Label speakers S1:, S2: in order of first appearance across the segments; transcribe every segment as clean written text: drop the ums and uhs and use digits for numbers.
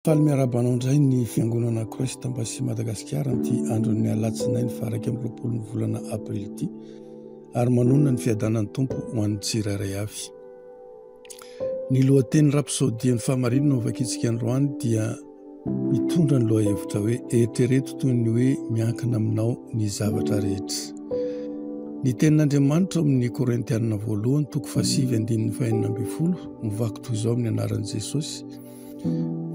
S1: Faly miarabanao indray ny fiangonana Kristy Tambasy Madagasikara amin'ity andron'ny alatsinainy faraka amin'ny 20 ny volana aprily ity ary manonona ny fiadanan'ny tompo ho an'ny tsirairay avy. Ny lohateny rapsodian'ny fahamarinana vakitsika androany dia mitondra ny lohahevitra hoe eritrereto toy ny hoe miankina aminao ny zavatra rehetra. Ny tenin'Andriamanitra amin'ny Korintianina 1:8-9 mivaky toy izao amin'ny anaran'i Jesosy: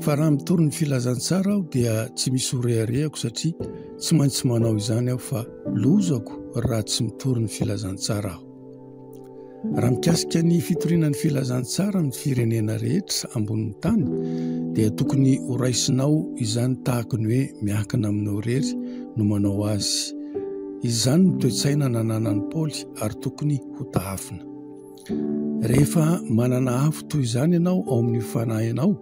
S1: fa raha mitory ny filazantsara aho dia tsy misy horeharehako satria tsy maintsy manao izany aho fa lozako raha tsy mitory ny filazantsara aho. Raha mikasika ny fitoriana ny filazantsara amin'ny firenena rehetra ambonin'ny tany dia tokony horaisinao izany tahaka ny hoe miankina aminao rery no manao azy. Izany no toe-tsaina nananan'i Paoly ary tokony ho tahafina. Rehefa manana afo toy izany ianao ao amin'ny fanahinao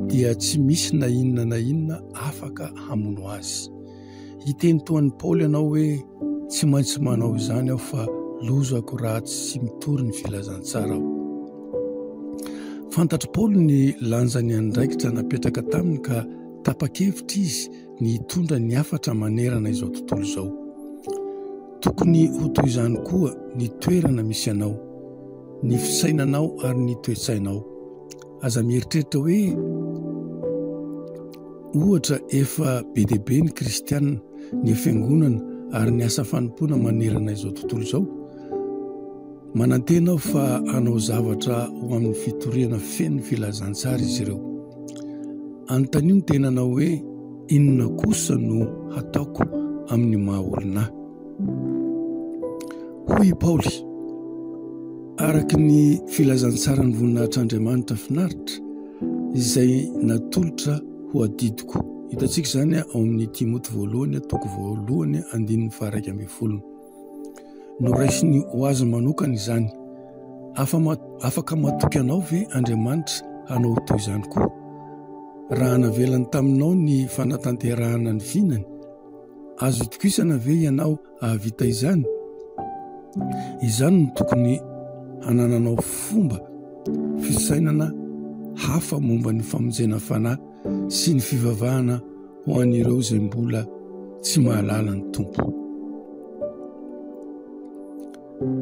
S1: dia tsy misy na inona afaka hamono azy. Hiteny toan'i Paoly ianao hoe tsy maintsy manao izany aho fa lozako raha tsy mitory ny filazantsara aho. Fantatry Paoly ny lanjany andraikitra napetraka taminy ka tapa-kevitra izy ny hitondra ny afatra manerana izao tontolo izao. Tokony ho toy izany koa ny toerana misy anao, ny fisainanao ary ny toe-tsainao. Aza mieritreritra hoe ohatra efa be dia be ny kristianina, ny fiangonana ary ny asa fanompoana manerana izao tontolo izao. Manantena aho fa hanao zavatra ho amin'ny fitoriana feno filazantsara izy ireo. Anontania ny tenanao hoe inona kosa no hataoko amin'ny maha-olona. Hoy Paoly: araka ny filazantsara ny voninahitr'Andriamanitra finaritra izay natolotra ho adidiko. Hitantsika izany ao amin'ny Timoty 1:2-9. Noraisiny ho azy manokana izany. Afaka matoky anao ve Andriamanitra hanao toy izany koa? Raha navelany taminao ny fanatanterahana ny vinany, azo itokisana ve ianao ahavita izany? Izany no tokony hanananao fomba fisainana hafa momba ny famonjena fanahy sy ny fivavahana ho an'ireo izay mbola tsy mahalala ny tompo.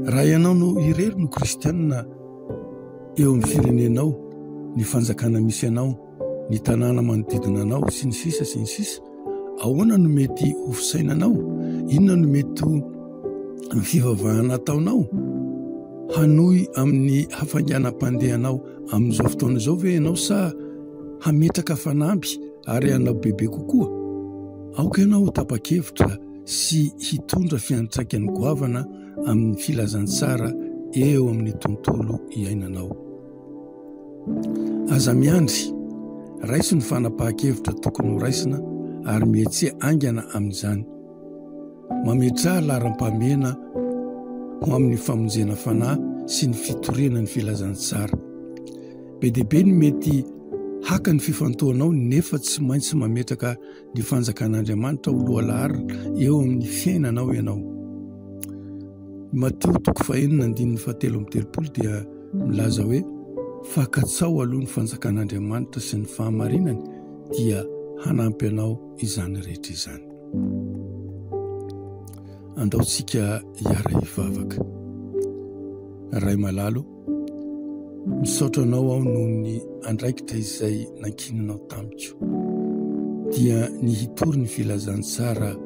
S1: Raha ianao no irery no kristianina eo amin'ny firenenao, ny fanjakana misy anao, ny tanàna manodidina anao sy ny sisa, ahoana no mety ho fisainanao? Inona no mety ho fivavahana ataonao? Hanohy amin'ny hafainganam-pandehanao amin'izao fotoana izao ve ianao sa hametraka fanamby ary hanao bebe kokoa? Aoka ianao tapa-kevitra sy hitondra fiantraikan'ny goavana amin'ny filazantsara eo amin'ny tontolo iainanao. Aza miandry, raisy ny fanapahan-kevitra tokony ho raisina ary mihetsea aingana amin'izany. Mametraha laharam-pahamehana ho amin'ny famonjena fanahy sy ny fitoriana ny filazantsara. Be dia be ny mety haka ny fifantohanao nefa tsy maintsy mametraka ny fanjakan'Andriamanitra ho lohalaharina eo amin'ny fiainanao ianao. Mateo 4:17 dia milaza hoe fakatsao aloha ny fanjakan'Andriamanitra sy ny fahamarinany dia hanampy anao izany rehetra izany. Andaontsika hiara hivavaka. Ray malalo, misaotra anao aho noho ny andraikitra izay nankinanao tamiko, dia ny hitory ny filazantsara